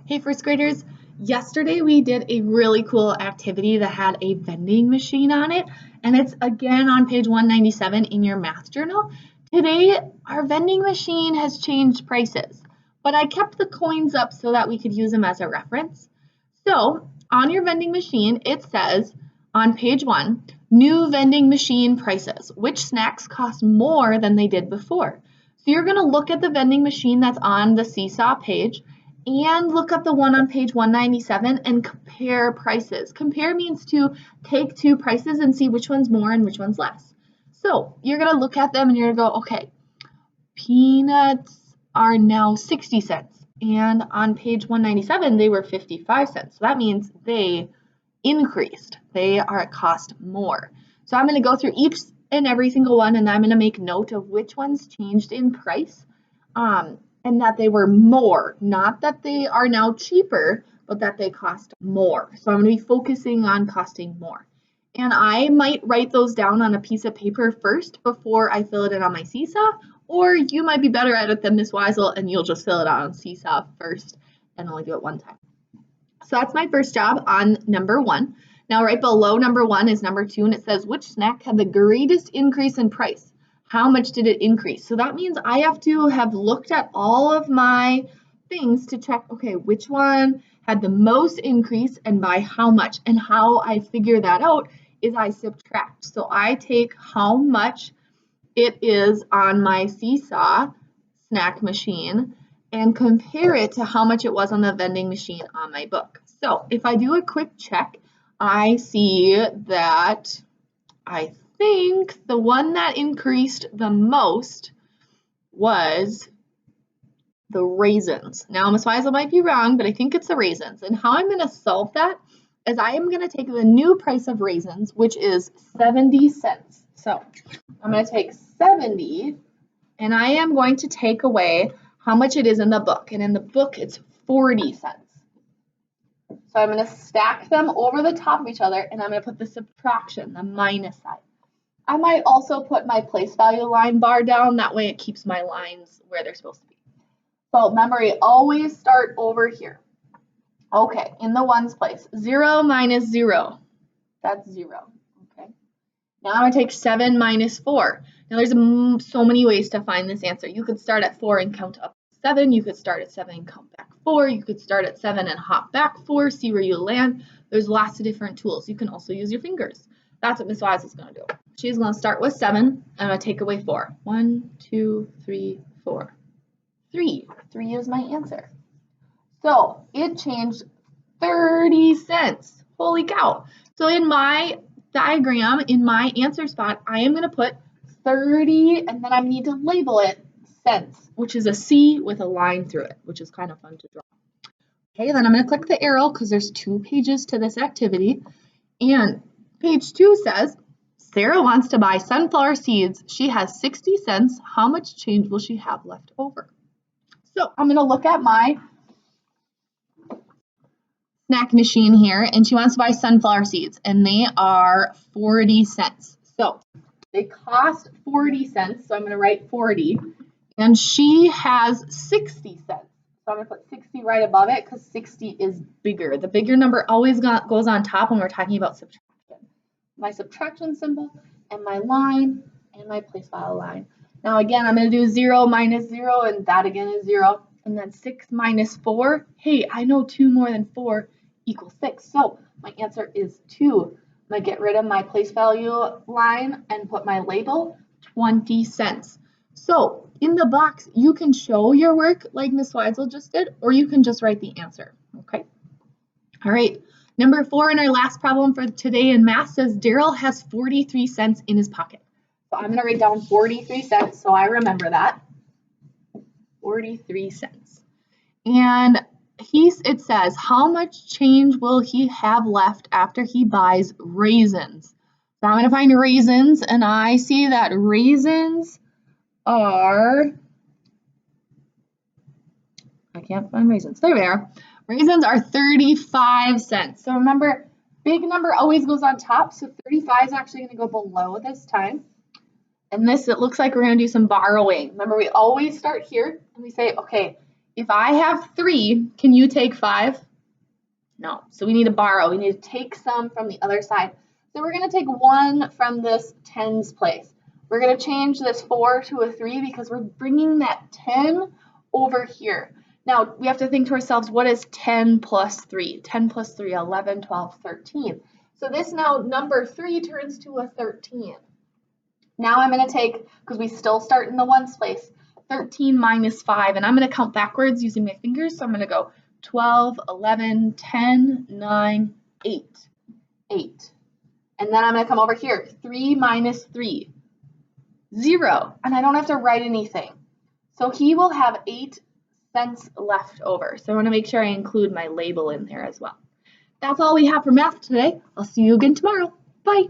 Hey, first graders. Yesterday we did a really cool activity that had a vending machine on it, and it's again on page 197 in your math journal. Today, our vending machine has changed prices, but I kept the coins up so that we could use them as a reference. So, on your vending machine, it says on page 1, new vending machine prices. Which snacks cost more than they did before? So, you're going to look at the vending machine that's on the Seesaw page and look up the one on page 197 and compare prices. Compare means to take two prices and see which one's more and which one's less. So you're going to look at them and you're going to go, okay, peanuts are now 60 cents. And on page 197, they were 55 cents. So that means they increased. They are at cost more. So I'm going to go through each and every single one, and I'm going to make note of which ones changed in price. And that they were more, not that they are now cheaper, but that they cost more. So I'm going to be focusing on costing more. And I might write those down on a piece of paper first before I fill it in on my Seesaw, or you might be better at it than Miss Weisel and you'll just fill it out on Seesaw first and only do it one time. So that's my first job on number 1. Now right below number 1 is number 2, and it says which snack had the greatest increase in price? How much did it increase? So that means I have to have looked at all of my things to check, okay, which one had the most increase and by how much? And how I figure that out is I subtract. So I take how much it is on my Seesaw snack machine and compare it to how much it was on the vending machine on my book. So if I do a quick check, I see that I think the one that increased the most was the raisins. Now, Ms. Weisel might be wrong, but I think it's the raisins. And how I'm going to solve that is I am going to take the new price of raisins, which is 70 cents. So I'm going to take 70, and I am going to take away how much it is in the book. And in the book, it's 40 cents. So I'm going to stack them over the top of each other, and I'm going to put the subtraction, the minus sign. I might also put my place value line bar down. That way it keeps my lines where they're supposed to be. So remember, you always start over here. Okay, in the ones place. 0 minus 0. That's 0. Okay. Now I'm going to take 7 minus 4. Now there's so many ways to find this answer. You could start at 4 and count up to 7. You could start at 7 and count back 4. You could start at 7 and hop back 4, see where you land. There's lots of different tools. You can also use your fingers. That's what Miss Wise is going to do. She's going to start with 7. I'm going to take away 4. 1, 2, 3, 4. 3. 3 is my answer. So it changed 30 cents. Holy cow. So in my diagram, in my answer spot, I am going to put 30, and then I need to label it cents, which is a C with a line through it, which is kind of fun to draw. Okay, then I'm going to click the arrow because there's 2 pages to this activity. And page 2 says, Sarah wants to buy sunflower seeds. She has 60 cents. How much change will she have left over? So I'm going to look at my snack machine here, and she wants to buy sunflower seeds, and they are 40 cents. So they cost 40 cents, so I'm going to write 40, and she has 60 cents. So I'm going to put 60 right above it because 60 is bigger. The bigger number always goes on top when we're talking about subtraction. My subtraction symbol and my line and my place value line. Now again, I'm going to do 0 minus 0, and that again is 0. And then 6 minus 4. Hey, I know 2 more than 4 equals 6. So my answer is 2. I'm going to get rid of my place value line and put my label 20 cents. So in the box, you can show your work like Miss Weisel just did, or you can just write the answer. Okay. All right. Number 4 in our last problem for today in math says Daryl has 43 cents in his pocket. So I'm going to write down 43 cents so I remember that. 43 cents. And it says, how much change will he have left after he buys raisins? So I'm going to find raisins, and I see that raisins are, I can't find raisins. There they are. Raisins are 35 cents. So remember, big number always goes on top, so 35 is actually going to go below this time. And this, it looks like we're going to do some borrowing. Remember, we always start here, and we say, okay, if I have 3, can you take 5? No. So we need to borrow. We need to take some from the other side. So we're going to take 1 from this 10's place. We're going to change this 4 to a 3 because we're bringing that 10 over here. Now, we have to think to ourselves, what is 10 plus 3? 10 plus 3, 11, 12, 13. So this now, number 3 turns to a 13. Now I'm going to take, because we still start in the 1's place, 13 minus 5, and I'm going to count backwards using my fingers. So I'm going to go 12, 11, 10, 9, 8. 8. And then I'm going to come over here, 3 minus 3, 0. And I don't have to write anything. So he will have 8 cents left over. So I want to make sure I include my label in there as well. That's all we have for math today. I'll see you again tomorrow. Bye.